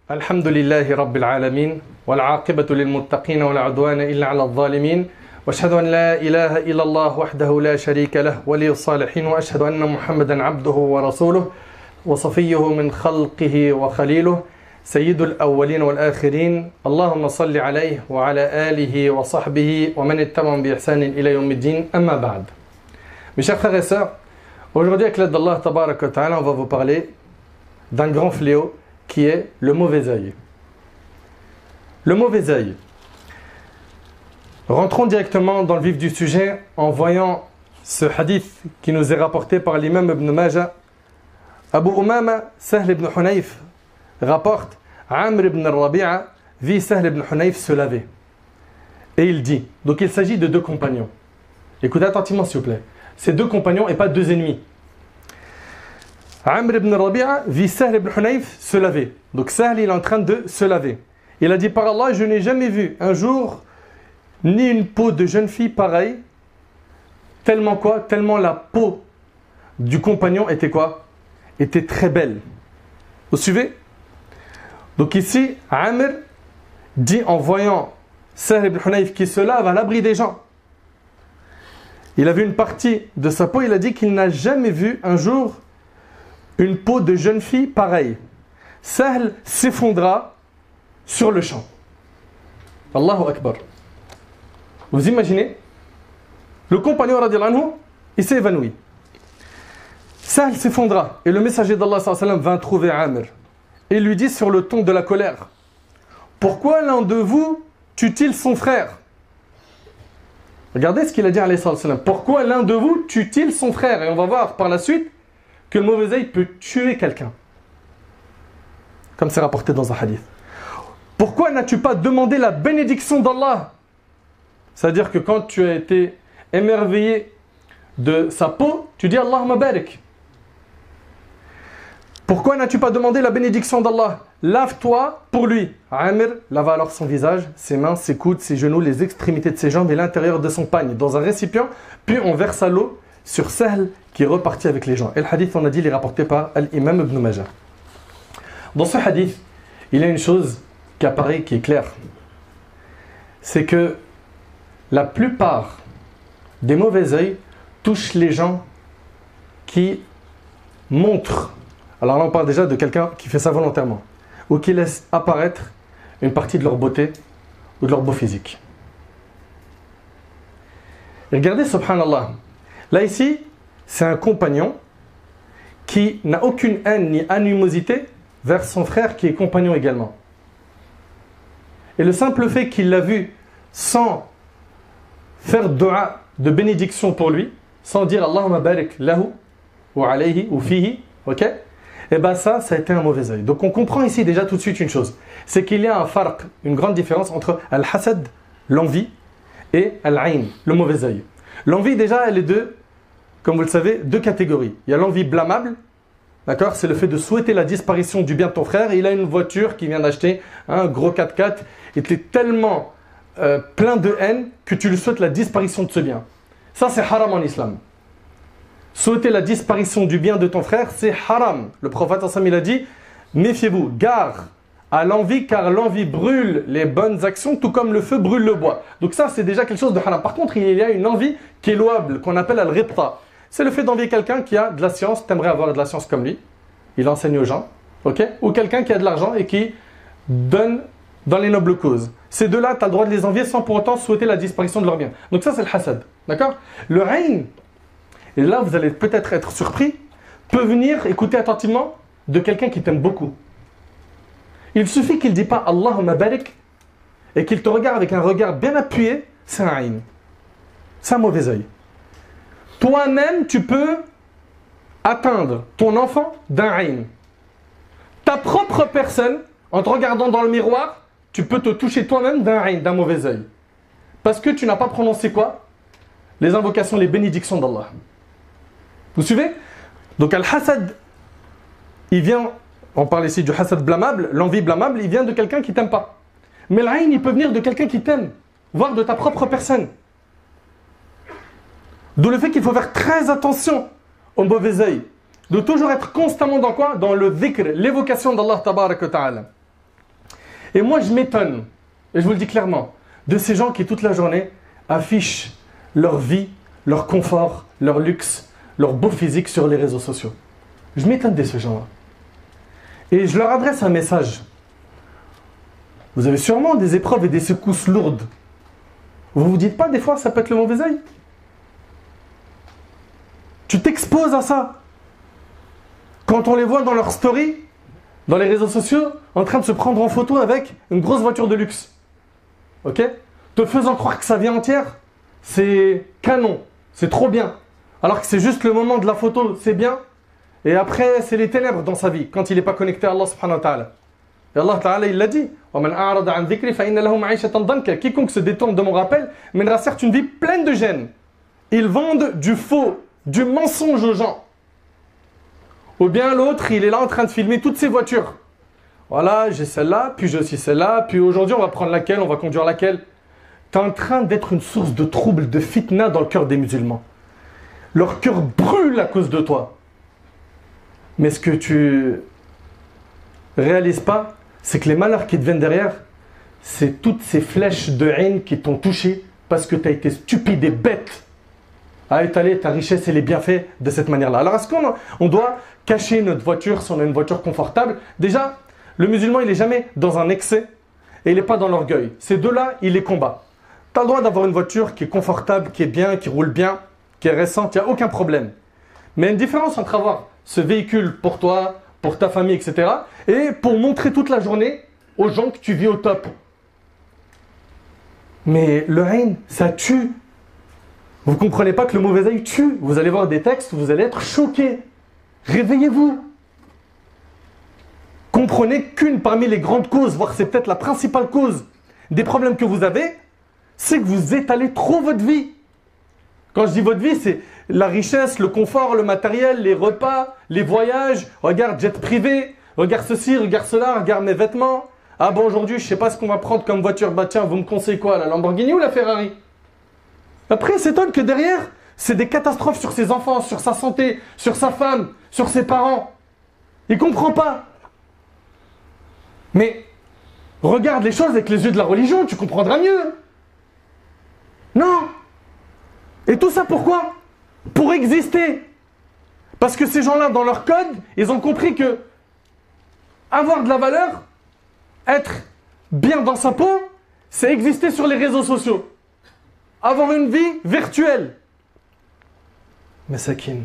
الحمد لله رب العالمين والعاقبة للمتقين ولا عدوان إلا على الظالمين وأشهد أن لا إله إلا الله وحده لا شريك له ولي الصالحين وأشهد أن محمدا عبده ورسوله وصفيه من خلقه وخليله سيد الأولين والآخرين اللهم صل عليه وعلى آله وصحبه ومن اتبعهم بإحسان إلى يوم الدين أما بعد. Mes chers frères et sœurs, aujourd'hui avec l'aide d'Allah Tabarak wa Ta'ala, on va vous parler d'un grand fléau qui est le mauvais œil. Le mauvais œil. Rentrons directement dans le vif du sujet en voyant ce hadith qui nous est rapporté par l'imam Ibn Majah. Abu Umama, Sahl ibn Hunayf, rapporte Amr ibn Rabi'a vit Sahl ibn Hunayf se laver. Et il dit, donc il s'agit de deux compagnons. Écoutez attentivement s'il vous plaît. C'est deux compagnons et pas deux ennemis. Amr ibn Rabi'a vit Sahl ibn Hunayf se laver. Donc Sahl il est en train de se laver. Il a dit par Allah, je n'ai jamais vu un jour ni une peau de jeune fille pareille. Tellement quoi? Tellement la peau du compagnon était quoi? Était très belle. Vous suivez? Donc ici, Amr dit en voyant Sahl ibn Hunayf qui se lave à l'abri des gens. Il a vu une partie de sa peau, il a dit qu'il n'a jamais vu un jour une peau de jeune fille pareille. Sahl s'effondra sur le champ. Allahu Akbar. Vous imaginez? Le compagnon radiallahu anhu, il s'est évanoui. Sahl s'effondra et le messager d'Allah sallallahu alayhi wa sallam vint trouver Amr et lui dit sur le ton de la colère: pourquoi l'un de vous tue-t-il son frère? Regardez ce qu'il a dit alayhi sallam. Pourquoi l'un de vous tue-t-il son frère? Et on va voir par la suite que le mauvais œil peut tuer quelqu'un. Comme c'est rapporté dans un hadith. Pourquoi n'as-tu pas demandé la bénédiction d'Allah? C'est-à-dire que quand tu as été émerveillé de sa peau, tu dis Allahumma barik. Pourquoi n'as-tu pas demandé la bénédiction d'Allah? Lave-toi pour lui. Amr lava alors son visage, ses mains, ses coudes, ses genoux, les extrémités de ses jambes et l'intérieur de son pagne dans un récipient, puis on versa l'eau sur Sahl qui est reparti avec les gens. Et le hadith, on a dit, il est rapporté par l'imam Ibn Majah. Dans ce hadith, il y a une chose qui apparaît, qui est claire. C'est que la plupart des mauvais œils touchent les gens qui montrent. Alors là, on parle déjà de quelqu'un qui fait ça volontairement, ou qui laisse apparaître une partie de leur beauté ou de leur beau physique. Et regardez, subhanallah. Là, ici, c'est un compagnon qui n'a aucune haine ni animosité vers son frère qui est compagnon également. Et le simple fait qu'il l'a vu sans faire dua de bénédiction pour lui, sans dire Allahumma barik lahu ou alayhi ou fihi, ok? Et bien ça a été un mauvais œil. Donc on comprend ici déjà tout de suite une chose. C'est qu'il y a un farq, une grande différence entre al-hasad, l'envie, et al-ayn, le mauvais œil. L'envie déjà, elle est de, comme vous le savez, deux catégories. Il y a l'envie blâmable, d'accord? C'est le fait de souhaiter la disparition du bien de ton frère. Il a une voiture qu'il vient d'acheter, un gros 4x4, et tu es tellement plein de haine que tu lui souhaites la disparition de ce bien. Ça c'est haram en islam. Souhaiter la disparition du bien de ton frère, c'est haram. Le prophète il a dit, méfiez-vous, gare à l'envie, car l'envie brûle les bonnes actions, tout comme le feu brûle le bois. Donc ça, c'est déjà quelque chose de haram. Par contre, il y a une envie qui est louable, qu'on appelle al-ribta. C'est le fait d'envier quelqu'un qui a de la science, tu aimerais avoir de la science comme lui, il enseigne aux gens, ok? Ou quelqu'un qui a de l'argent et qui donne dans les nobles causes. Ces deux-là, tu as le droit de les envier sans pour autant souhaiter la disparition de leur bien. Donc ça, c'est le hasad, d'accord? Le ayn, et là, vous allez peut-être être surpris, peut venir, écoutez attentivement, de quelqu'un qui t'aime beaucoup. Il suffit qu'il ne dise pas Allahumma barik et qu'il te regarde avec un regard bien appuyé, c'est un ayn. C'est un mauvais œil. Toi-même, tu peux atteindre ton enfant d'un ayn. Ta propre personne, en te regardant dans le miroir, tu peux te toucher toi-même d'un ayn, d'un mauvais œil. Parce que tu n'as pas prononcé quoi? Les invocations, les bénédictions d'Allah. Vous suivez? Donc al-hasad, il vient, on parle ici du hasad blâmable, l'envie blâmable, il vient de quelqu'un qui t'aime pas. Mais l'ayn, il peut venir de quelqu'un qui t'aime, voire de ta propre personne. D'où le fait qu'il faut faire très attention au mauvais œil. De toujours être constamment dans quoi? Dans le dhikr, l'évocation d'Allah tabarak wa ta'ala. Et moi, je m'étonne, et je vous le dis clairement, de ces gens qui, toute la journée, affichent leur vie, leur confort, leur luxe, leur beau physique sur les réseaux sociaux. Je m'étonne de ces gens-là. Et je leur adresse un message. Vous avez sûrement des épreuves et des secousses lourdes. Vous vous dites pas des fois ça peut être le mauvais œil? Tu t'exposes à ça. Quand on les voit dans leur story, dans les réseaux sociaux, en train de se prendre en photo avec une grosse voiture de luxe. Ok? Te faisant croire que sa vie entière, c'est canon, c'est trop bien. Alors que c'est juste le moment de la photo, c'est bien. Et après, c'est les ténèbres dans sa vie, quand il n'est pas connecté à Allah subhanahu wa ta'ala. Et Allah ta'ala, il l'a dit. Quiconque se détourne de mon rappel mènera certes une vie pleine de gêne. Ils vendent du faux, du mensonge aux gens. Ou bien l'autre, il est là en train de filmer toutes ses voitures. Voilà, j'ai celle-là, puis j'ai aussi celle-là, puis aujourd'hui on va prendre laquelle, on va conduire laquelle. Tu es en train d'être une source de trouble, de fitna dans le cœur des musulmans. Leur cœur brûle à cause de toi. Mais ce que tu réalises pas, c'est que les malheurs qui te viennent derrière, c'est toutes ces flèches de haine qui t'ont touché parce que tu as été stupide et bête à étaler ta richesse et les bienfaits de cette manière-là. Alors est-ce qu'on doit cacher notre voiture si on a une voiture confortable? Déjà, le musulman, il n'est jamais dans un excès et il n'est pas dans l'orgueil. Ces deux-là, il les combat. Tu as le droit d'avoir une voiture qui est confortable, qui est bien, qui roule bien, qui est récente, il n'y a aucun problème. Mais il y a une différence entre avoir ce véhicule pour toi, pour ta famille, etc. et pour montrer toute la journée aux gens que tu vis au top. Mais le haine, ça tue. Vous ne comprenez pas que le mauvais œil tue. Vous allez voir des textes, vous allez être choqués. Réveillez-vous. Comprenez qu'une parmi les grandes causes, voire c'est peut-être la principale cause des problèmes que vous avez, c'est que vous étalez trop votre vie. Quand je dis votre vie, c'est la richesse, le confort, le matériel, les repas, les voyages. Regarde, jet privé, regarde ceci, regarde cela, regarde mes vêtements. Ah bon, aujourd'hui, je ne sais pas ce qu'on va prendre comme voiture. Bah tiens, vous me conseillez quoi, la Lamborghini ou la Ferrari? Après, il s'étonne que derrière, c'est des catastrophes sur ses enfants, sur sa santé, sur sa femme, sur ses parents. Il ne comprend pas. Mais regarde les choses avec les yeux de la religion, tu comprendras mieux. Non. Et tout ça pourquoi? Pour exister. Parce que ces gens-là, dans leur code, ils ont compris que avoir de la valeur, être bien dans sa peau, c'est exister sur les réseaux sociaux. Avoir une vie virtuelle. Mais Sakin,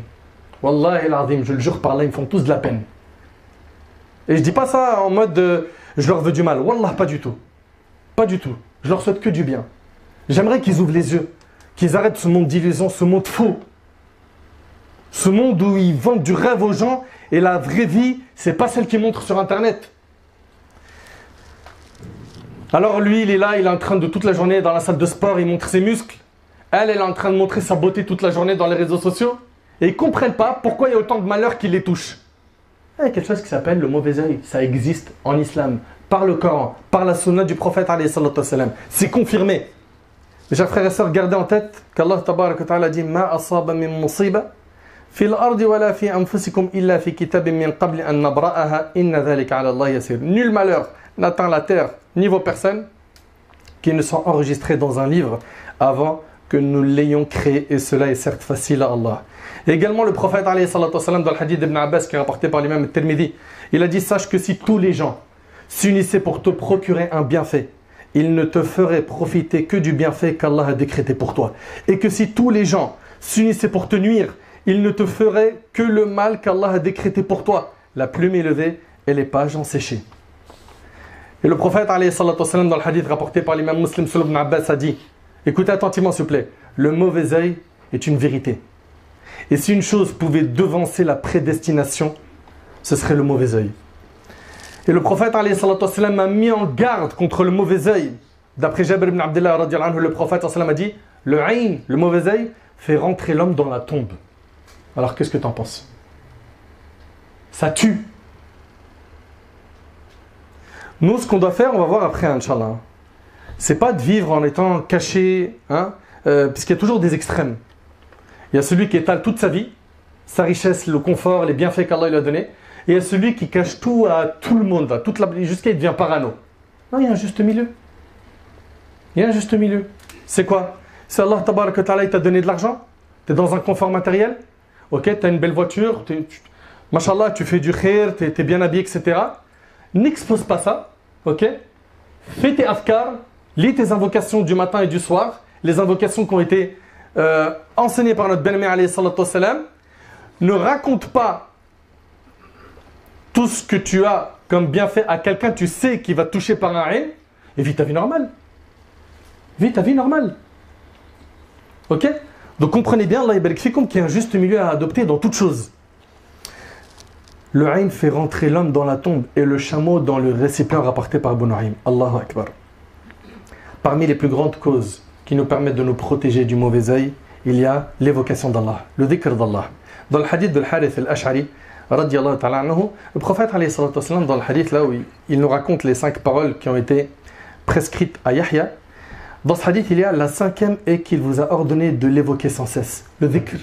Wallahi al-Azim, je le jure par là, ils me font tous de la peine. Et je dis pas ça en mode je leur veux du mal. Wallah, pas du tout. Pas du tout. Je leur souhaite que du bien. J'aimerais qu'ils ouvrent les yeux, qu'ils arrêtent ce monde d'illusion, ce monde faux. Ce monde où ils vendent du rêve aux gens et la vraie vie, c'est pas celle qu'ils montrent sur Internet. Alors lui, il est là, il est en train de toute la journée dans la salle de sport, il montre ses muscles. Elle est en train de montrer sa beauté toute la journée dans les réseaux sociaux. Et ils ne comprennent pas pourquoi il y a autant de malheurs qui les touchent. Il y a quelque chose qui s'appelle le mauvais œil. Ça existe en islam, par le Coran, par la sunna du prophète alayhi salatu wassalam. C'est confirmé. Mes chers frères et sœurs, gardez en tête qu'Allah tabarak wa ta'ala dit Ma asaba min musiba fil ardi wa la fi anfusikum illa fi kitabin min qabli an nabra'aha inna dhalika ala Allah yasir. Nul malheur n'atteint la terre ni vos personnes qui ne sont enregistrées dans un livre avant que nous l'ayons créé, et cela est certes facile à Allah. Et également le prophète alayhi salatu wassalam dans le hadith d'Ibn Abbas qui est rapporté par l'imam al-Tirmidhi, il a dit sache que si tous les gens s'unissaient pour te procurer un bienfait, ils ne te feraient profiter que du bienfait qu'Allah a décrété pour toi. Et que si tous les gens s'unissaient pour te nuire, ils ne te feraient que le mal qu'Allah a décrété pour toi. La plume est levée et les pages ont séché. Et le prophète alayhi salatu wassalam dans le hadith rapporté par l'imam Muslim sur Ibn Abbas a dit écoutez attentivement s'il vous plaît, le mauvais œil est une vérité. Et si une chose pouvait devancer la prédestination, ce serait le mauvais œil. Et le prophète alayhi salatu wassalam a mis en garde contre le mauvais œil. D'après Jabir ibn Abdullah radiyallahu anhu, le prophète sallam a dit le ayn, le mauvais œil, fait rentrer l'homme dans la tombe. Alors qu'est-ce que tu en penses? Ça tue. Nous, ce qu'on doit faire, on va voir après, Inch'Allah. C'est pas de vivre en étant caché, puisqu'il y a toujours des extrêmes. Il y a celui qui étale toute sa vie, sa richesse, le confort, les bienfaits qu'Allah lui a donnés. Et il y a celui qui cache tout à tout le monde, jusqu'à il devient parano. Non, il y a un juste milieu. Il y a un juste milieu. C'est quoi? C'est Allah tabaraka ta'ala, il t'a donné de l'argent. Tu es dans un confort matériel. Ok, tu as une belle voiture. Mashallah, tu fais du khair, tu es bien habillé, etc. N'expose pas ça. Ok? Fais tes afkars. Lis tes invocations du matin et du soir. Les invocations qui ont été enseignées par notre bien-aimé alayhi salatu wassalam. Ne raconte pas tout ce que tu as comme bienfait à quelqu'un, tu sais qu'il va toucher par un aïn, et vis ta vie normale. Vis ta vie normale. Ok? Donc comprenez bien, Allah yabarik fikum, qu'il y a un juste milieu à adopter dans toute chose. Le aïn fait rentrer l'homme dans la tombe et le chameau dans le récipient rapporté par Abu Nu'aym. Allahu Akbar. Parmi les plus grandes causes qui nous permettent de nous protéger du mauvais œil, il y a l'évocation d'Allah, le dhikr d'Allah. Dans le hadith de Al-Harith al-Ash'ari, radiyallahu ta'ala anhu, le prophète alayhi salatu wassalam, dans le hadith là où il nous raconte les 5 paroles qui ont été prescrites à Yahya, dans ce hadith il y a la 5e et qu'il vous a ordonné de l'évoquer sans cesse, le dhikr.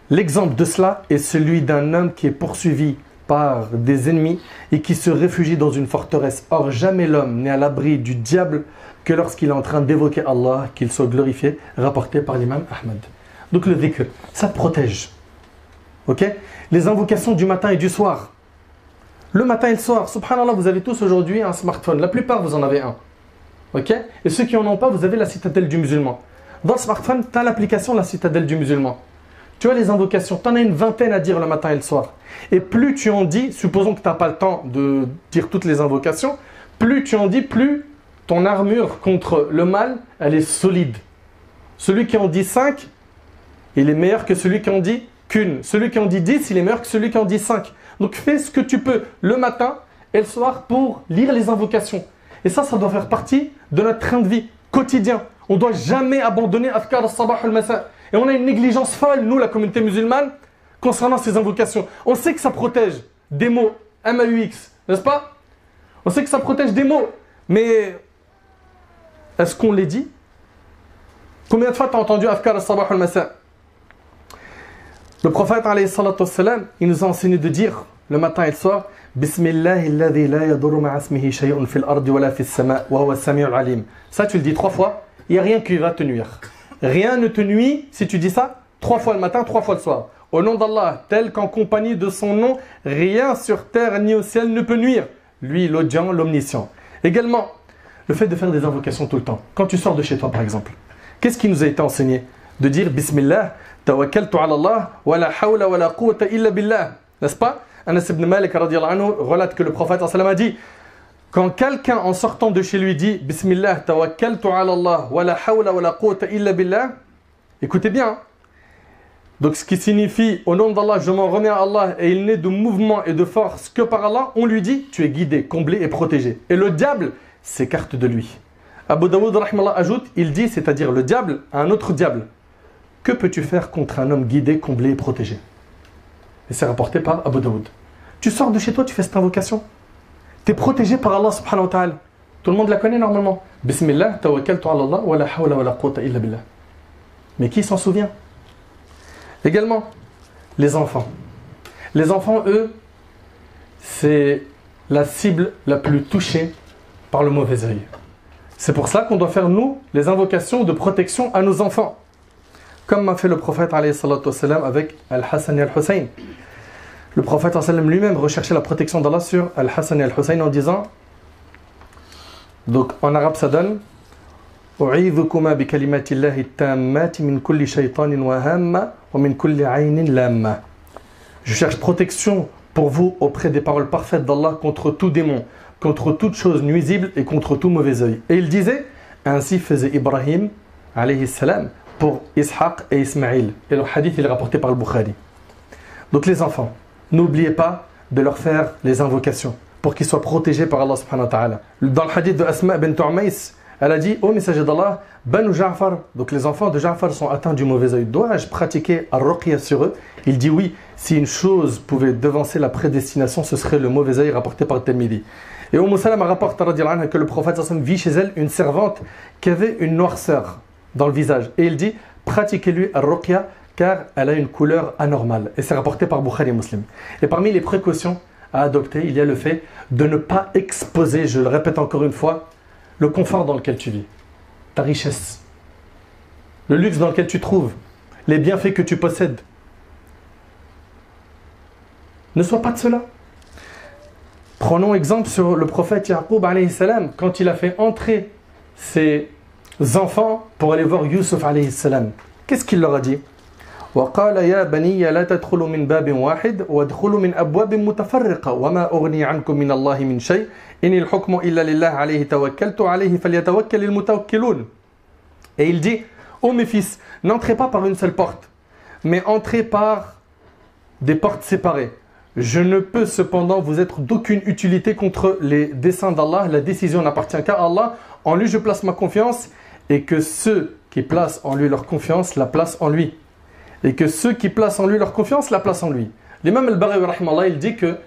L'exemple de cela est celui d'un homme qui est poursuivi par des ennemis et qui se réfugie dans une forteresse. Or jamais l'homme n'est à l'abri du diable que lorsqu'il est en train d'évoquer Allah, qu'il soit glorifié, rapporté par l'imam Ahmad. Donc le dhikr, ça te protège. Ok? Les invocations du matin et du soir. Le matin et le soir, subhanallah, vous avez tous aujourd'hui un smartphone. La plupart, vous en avez un. Ok? Et ceux qui n'en ont pas, vous avez la citadelle du musulman. Dans le smartphone, tu as l'application la citadelle du musulman. Tu as les invocations, tu en as une vingtaine à dire le matin et le soir. Et plus tu en dis, supposons que tu n'as pas le temps de dire toutes les invocations, plus tu en dis, plus ton armure contre le mal, elle est solide. Celui qui en dit 5, il est meilleur que celui qui en dit qu'une. Celui qui en dit 10, il est meilleur que celui qui en dit 5. Donc fais ce que tu peux le matin et le soir pour lire les invocations. Et ça doit faire partie de notre train de vie quotidien. On ne doit jamais abandonner Afkar al-Sabah al-Masa. Et on a une négligence folle, nous, la communauté musulmane, concernant ces invocations. On sait que ça protège des mots, M-A-U-X, n'est-ce pas? On sait que ça protège des mots, mais est-ce qu'on les dit? Combien de fois tu as entendu Afkar al-Sabah al-Masa? Le prophète, alayhi salatu wassalam, il nous a enseigné de dire le matin et le soir Bismillahi alladhi la yadurru ma'a ismihi shay'un fil ardi wa la fis sama' wa huwa as-sami'ul 'alim. Ça, tu le dis 3 fois, il n'y a rien qui va te nuire. Rien ne te nuit si tu dis ça 3 fois le matin, 3 fois le soir. Au nom d'Allah, tel qu'en compagnie de son nom, rien sur terre ni au ciel ne peut nuire. Lui, l'audient, l'omniscient. Également, le fait de faire des invocations tout le temps. Quand tu sors de chez toi, par exemple, qu'est-ce qui nous a été enseigné? De dire Bismillah, tawakkaltu ala Allah, wa la hawla wa la quwwata illa billah. N'est-ce pas? Anas ibn Malik radiyallahu anhu relate que le prophète sallallahu alayhi wa sallam a dit quand quelqu'un en sortant de chez lui dit Bismillah, tawakkaltu ala Allah, wa la hawla wa la quwwata illa billah, écoutez bien. Donc ce qui signifie au nom d'Allah, je m'en remets à Allah et il n'est de mouvement et de force que par Allah, on lui dit tu es guidé, comblé et protégé. Et le diable s'écarte de lui. Abu Daoud rahimahullah ajoute, il dit, c'est-à-dire le diable à un autre diable, que peux-tu faire contre un homme guidé, comblé et protégé? Et c'est rapporté par Abu Daoud. Tu sors de chez toi, tu fais cette invocation. Tu es protégé par Allah subhanahu wa ta'ala. Tout le monde la connaît normalement. Bismillah, tawakkaltu ala Allah, wa la hawla wa la quwwata illa billah. Mais qui s'en souvient? Également, les enfants. Les enfants, eux, c'est la cible la plus touchée par le mauvais œil. C'est pour ça qu'on doit faire, nous, les invocations de protection à nos enfants. Comme m'a fait le prophète alayhi salatu wassalam avec Al-Hassan et Al-Hussein. Le prophète sallam lui-même recherchait la protection d'Allah sur Al-Hassan et Al-Hussein en disant, donc en arabe ça donne U'idhukuma bi kalimatillahi tammati min kulli shaytanin wa hamma wa min kulli aynin lamma. Je cherche protection pour vous auprès des paroles parfaites d'Allah contre tout démon, contre toute chose nuisible et contre tout mauvais œil. Et il disait, ainsi faisait Ibrahim alayhi salam pour Ishaq et Ismaïl. Et le hadith il est rapporté par le Bukhari. Donc les enfants, n'oubliez pas de leur faire les invocations pour qu'ils soient protégés par Allah subhanahu wa ta'ala. Dans le hadith de Asma bint Umays, elle a dit, ô messager d'Allah, Banu Ja'far, donc les enfants de Ja'far sont atteints du mauvais œil. Dois-je pratiquer ar-ruqya sur eux? Il dit oui, si une chose pouvait devancer la prédestination, ce serait le mauvais œil rapporté par Tirmidhi. Et Salama rapporte que le prophète vit chez elle une servante qui avait une noirceur dans le visage. Et il dit, pratiquez-lui ar-ruqya car elle a une couleur anormale. Et c'est rapporté par Bukhari et Muslim. Et parmi les précautions à adopter, il y a le fait de ne pas exposer, je le répète encore une fois, le confort dans lequel tu vis, ta richesse, le luxe dans lequel tu trouves, les bienfaits que tu possèdes. Ne sois pas de cela. Prenons exemple sur le prophète Yaqub alayhi salam, quand il a fait entrer ses enfants pour aller voir Yusuf alayhi salam. Qu'est-ce qu'il leur a dit? وقال يا بني لا تدخلوا من باب واحد وادخلوا من أبواب متفرقة وما أغني عنكم من الله من شيء إن الحكم إلا لله عليه توكلت عليه فليتوكل المتوكلون. Et il dit, ô mes fils, n'entrez pas par une seule porte, mais entrez par des portes séparées. Je ne peux cependant vous être d'aucune utilité contre les desseins d'Allah. La décision n'appartient qu'à Allah. En lui je place ma confiance, et que ceux qui placent en lui leur confiance la placent en lui. Et que ceux qui placent en lui leur confiance la placent en lui. L'imam al-Baghawi rahimallah, il dit que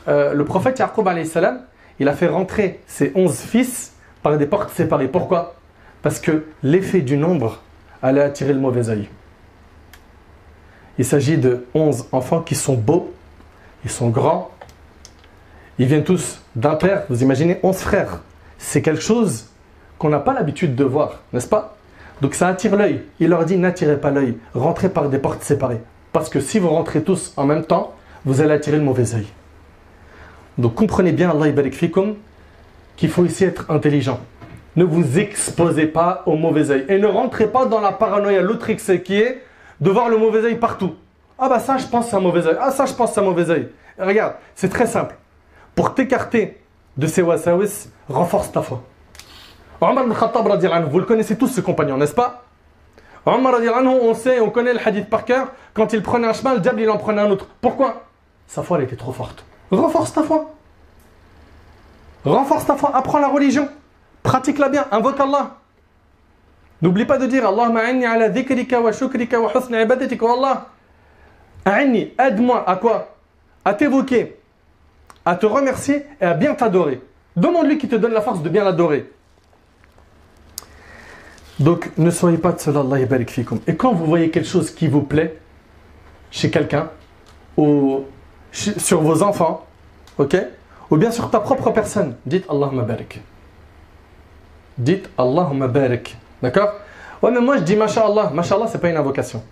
le prophète Yaqub alayhi salam, il a fait rentrer ses 11 fils par des portes séparées. Pourquoi? Parce que l'effet du nombre allait attirer le mauvais œil. Il s'agit de 11 enfants qui sont beaux, ils sont grands, ils viennent tous d'un père. Vous imaginez 11 frères. C'est quelque chose qu'on n'a pas l'habitude de voir, n'est-ce pas? Donc ça attire l'œil. Il leur dit, n'attirez pas l'œil, rentrez par des portes séparées. Parce que si vous rentrez tous en même temps, vous allez attirer le mauvais œil. Donc comprenez bien, Allah ibarik fikum, qu'il faut ici être intelligent. Ne vous exposez pas au mauvais œil. Et ne rentrez pas dans la paranoïa, l'outrix qui est de voir le mauvais œil partout. Ah bah ça je pense c'est un mauvais œil. Ah ça je pense c'est un mauvais œil. Et regarde, c'est très simple. Pour t'écarter de ces wasawis, renforce ta foi. Omar ibn Khattab radiallahu anhu, vous le connaissez tous ce compagnon, n'est-ce pas? Omar radiallahu anhu, on sait, on connaît le hadith par cœur. Quand il prenait un chemin, le diable il en prenait un autre. Pourquoi? Sa foi elle était trop forte. Renforce ta foi. Renforce ta foi, apprends la religion. Pratique-la bien, invoque Allah. N'oublie pas de dire Allahumma a'inni ala dhikrika wa shukrika wa husni ibadatika wa Allah. A'inni, aide-moi à quoi? À t'évoquer, à te remercier et à bien t'adorer. Demande-lui qui te donne la force de bien l'adorer. Donc ne soyez pas de cela, Allah yabarik fikum. Et quand vous voyez quelque chose qui vous plaît chez quelqu'un, ou sur vos enfants, ok, ou bien sur ta propre personne, dites Allahumma barik. Dites Allahumma barik. D'accord? Ouais, mais moi je dis Masha'Allah. Masha'Allah, c'est pas une invocation.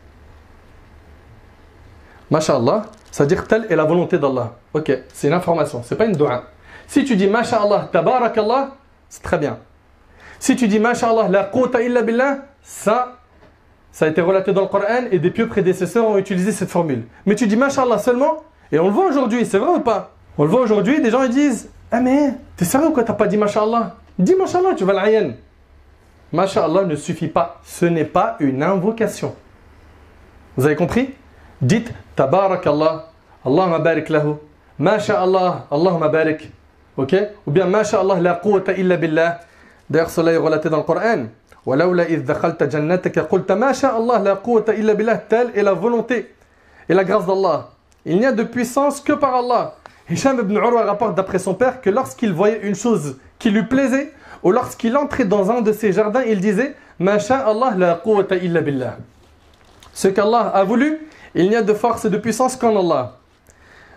Masha'Allah, ça veut dire telle est la volonté d'Allah. Ok, c'est une information, c'est pas une dua. Si tu dis Masha'Allah, Tabarakallah, c'est très bien. Si tu dis Masha'Allah, la quwwata illa billah, ça a été relaté dans le Coran et des pieux prédécesseurs ont utilisé cette formule. Mais tu dis Masha'Allah seulement, et on le voit aujourd'hui, c'est vrai ou pas? On le voit aujourd'hui, des gens ils disent ah mais t'es sérieux ou quoi, t'as pas dit Masha'Allah? Dis Masha'Allah, tu vas l'ayen. Masha'Allah ne suffit pas, ce n'est pas une invocation. Vous avez compris? Dites Tabarakallah, Allahumma barik lahu, Masha'Allah, Allahumma barik. Ok? Ou bien Masha'Allah, la quwwata illa billah. D'ailleurs, cela est relaté dans le Coran. وَلَوْلَا إِذْ دَخَلْتَ جَنَّتَكَ قُلْتَ مَا شَاءَ اللَّهُ لَا قُوَّةَ إِلَّا بِاللَّهِ. Telle est la volonté et la grâce d'Allah. Il n'y a de puissance que par Allah. Hisham ibn Urwa rapporte d'après son père que lorsqu'il voyait une chose qui lui plaisait, ou lorsqu'il entrait dans un de ses jardins, il disait مَا شَاءَ اللَّهُ لَا قُوَّةَ إِلَّا بِاللَّهِ. Ce qu'Allah a voulu, il n'y a de force et de puissance qu'en Allah.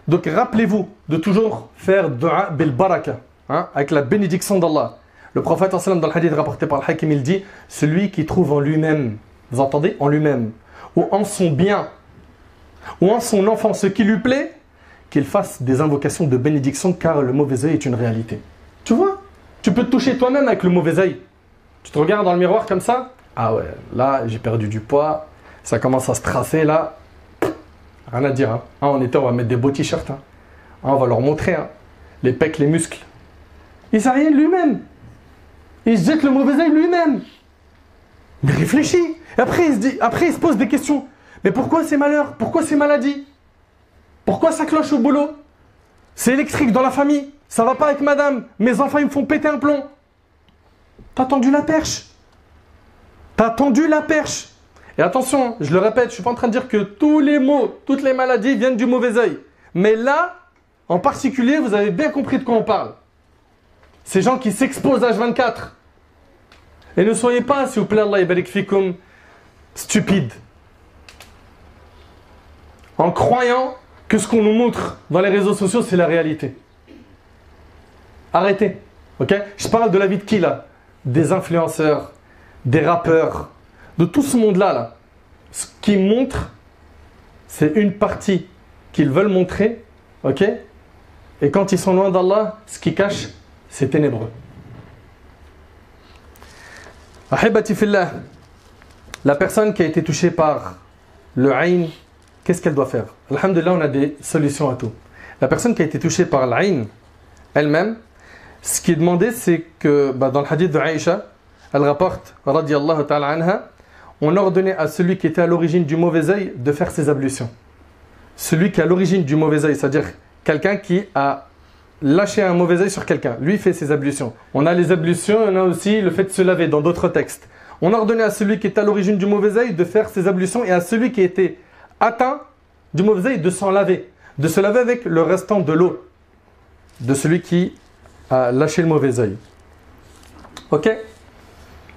Donc rappelez-vous de toujours faire dua bil baraka, avec la bénédiction d'Allah. Le prophète dans le hadith rapporté par le Hakim, il dit celui qui trouve en lui-même, vous entendez, en lui-même, ou en son bien, ou en son enfant ce qui lui plaît, qu'il fasse des invocations de bénédiction, car le mauvais œil est une réalité. Tu vois, tu peux te toucher toi-même avec le mauvais œil. Tu te regardes dans le miroir comme ça, ah ouais, là j'ai perdu du poids, ça commence à se tracer là, rien à dire. En été, on va mettre des beaux t-shirts, on va leur montrer les pecs, les muscles. Il ne sait rien de lui-même. Il se jette le mauvais œil lui-même. Mais réfléchis. Et après, il se pose des questions. Mais pourquoi ces malheurs? Pourquoi ces maladies? Pourquoi ça cloche au boulot? C'est électrique dans la famille. Ça va pas avec madame. Mes enfants, ils me font péter un plomb. T'as tendu la perche. T'as tendu la perche. Et attention, je le répète, je ne suis pas en train de dire que tous les maux, toutes les maladies viennent du mauvais œil. Mais là, en particulier, vous avez bien compris de quoi on parle. Ces gens qui s'exposent H24. Et ne soyez pas, s'il vous plaît, Allah yabarik fikum, stupides. En croyant que ce qu'on nous montre dans les réseaux sociaux, c'est la réalité. Arrêtez. Ok? Je parle de la vie de qui là? Des influenceurs, des rappeurs, de tout ce monde-là. Là. Ce qu'ils montrent, c'est une partie qu'ils veulent montrer. Ok? Et quand ils sont loin d'Allah, ce qu'ils cachent, c'est ténébreux. Ahibati fillah, la personne qui a été touchée par le ayn, qu'est-ce qu'elle doit faire? Alhamdulillah, on a des solutions à tout. La personne qui a été touchée par l'ayn elle-même, ce qui est demandé, c'est que dans le hadith de Aïcha, elle rapporte, radiyallahu ta'ala anha, on ordonnait à celui qui était à l'origine du mauvais œil de faire ses ablutions. Celui qui est à l'origine du mauvais œil, c'est-à-dire quelqu'un qui a lâché un mauvais œil sur quelqu'un, lui fait ses ablutions. On a les ablutions, on a aussi le fait de se laver dans d'autres textes. On ordonnait à celui qui est à l'origine du mauvais œil de faire ses ablutions et à celui qui était atteint du mauvais œil de s'en laver, de se laver avec le restant de l'eau de celui qui a lâché le mauvais œil. Ok?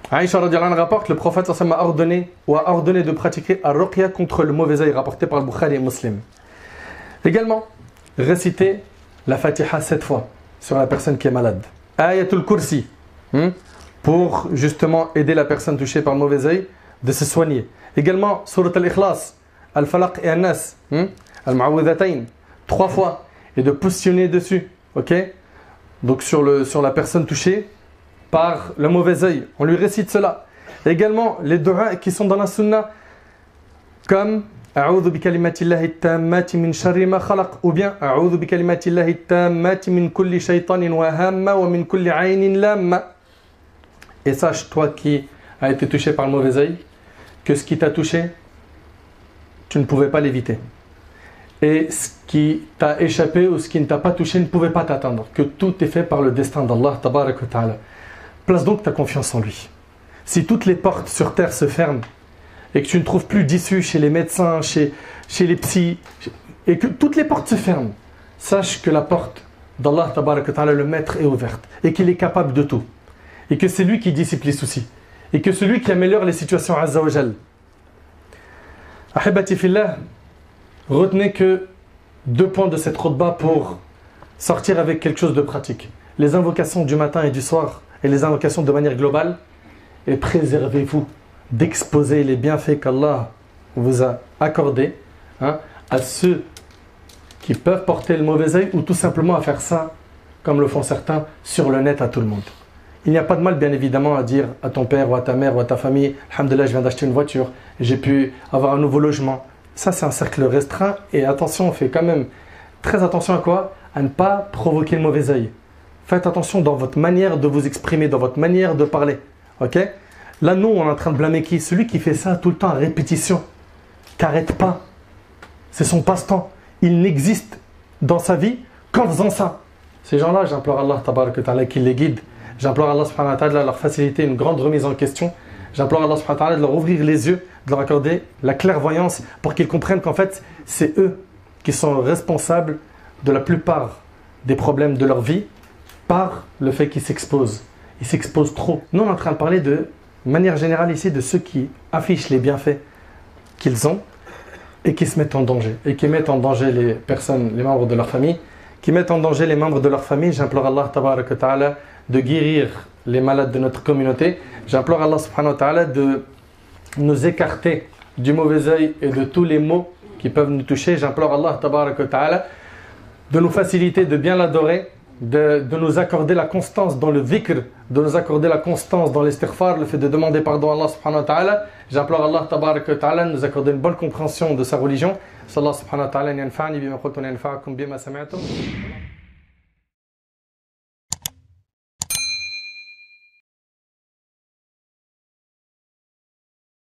Aïcha radiyallahu anha rapporte, le prophète a ordonné de pratiquer ar-ruqya contre le mauvais œil, rapporté par le Bukhari et Muslim. Également, réciter la Fatiha 7 fois sur la personne qui est malade. Ayatul Kursi, pour justement aider la personne touchée par le mauvais œil de se soigner. Également, Surat al-Ikhlas, Al-Falaq et An-Nas, Al-Ma'awwidhatayn, 3 fois, et de positionner dessus. Ok? Donc sur la personne touchée par le mauvais œil, on lui récite cela. Également, les du'a qui sont dans la sunna, comme A'udhu bi kalimatillahi tammati min sharri ma khalaq, ou bien A'udhu bi kalimatillahi tammati min kulli shaytanin wa hamma wa min kulli aynin lamma. Et sache, toi qui as été touché par le mauvais œil, que ce qui t'a touché, tu ne pouvais pas l'éviter. Et ce qui t'a échappé ou ce qui ne t'a pas touché ne pouvait pas t'atteindre. Que tout est fait par le destin d'Allah, tabarak wa ta'ala. Place donc ta confiance en lui. Si toutes les portes sur terre se ferment et que tu ne trouves plus d'issue chez les médecins, chez les psys, et que toutes les portes se ferment, sache que la porte d'Allah, tabarak wa ta'ala, le maître, est ouverte et qu'il est capable de tout. Et que c'est lui qui dissipe les soucis. Et que c'est lui qui améliore les situations, azza wa jal. Ahibati fillah, retenez que 2 points de cette khutbah pour sortir avec quelque chose de pratique. Les invocations du matin et du soir, et les invocations de manière globale, et préservez-vous d'exposer les bienfaits qu'Allah vous a accordés à ceux qui peuvent porter le mauvais œil, ou tout simplement à faire ça, comme le font certains, sur le net à tout le monde. Il n'y a pas de mal, bien évidemment, à dire à ton père ou à ta mère ou à ta famille, alhamdoulilah, je viens d'acheter une voiture, j'ai pu avoir un nouveau logement. Ça, c'est un cercle restreint, et attention, on fait quand même très attention à quoi? À ne pas provoquer le mauvais œil. Faites attention dans votre manière de vous exprimer, dans votre manière de parler. Ok? Là, nous, on est en train de blâmer qui? Celui qui fait ça tout le temps à répétition, qui n'arrête pas. C'est son passe-temps. Il n'existe dans sa vie qu'en faisant ça. Ces gens-là, j'implore Allah tabarak wa ta'ala qu'il les guide. J'implore Allah subhanahu wa ta'ala de leur faciliter une grande remise en question. J'implore Allah subhanahu wa ta'ala de leur ouvrir les yeux, de leur accorder la clairvoyance pour qu'ils comprennent qu'en fait, c'est eux qui sont responsables de la plupart des problèmes de leur vie par le fait qu'ils s'exposent. Ils s'exposent trop. Nous, on est en train de parler de manière générale ici de ceux qui affichent les bienfaits qu'ils ont et qui se mettent en danger. Et qui mettent en danger les personnes, les membres de leur famille, qui mettent en danger les membres de leur famille. J'implore Allah tabarak wa ta'ala de guérir les malades de notre communauté. J'implore Allah subhanahu wa ta'ala de nous écarter du mauvais œil et de tous les maux qui peuvent nous toucher. J'implore Allah tabarak wa ta'ala de nous faciliter de bien l'adorer, de nous accorder la constance dans le dhikr, de nous accorder la constance dans l'istighfar, le fait de demander pardon à Allah subhanahu wa ta'ala. J'implore Allah tabarak wa ta'ala de nous accorder une bonne compréhension de sa religion. Sallallahu subhanahu wa ta'ala yanfa'ni bima qultu yanfa'akum bima sami'tum.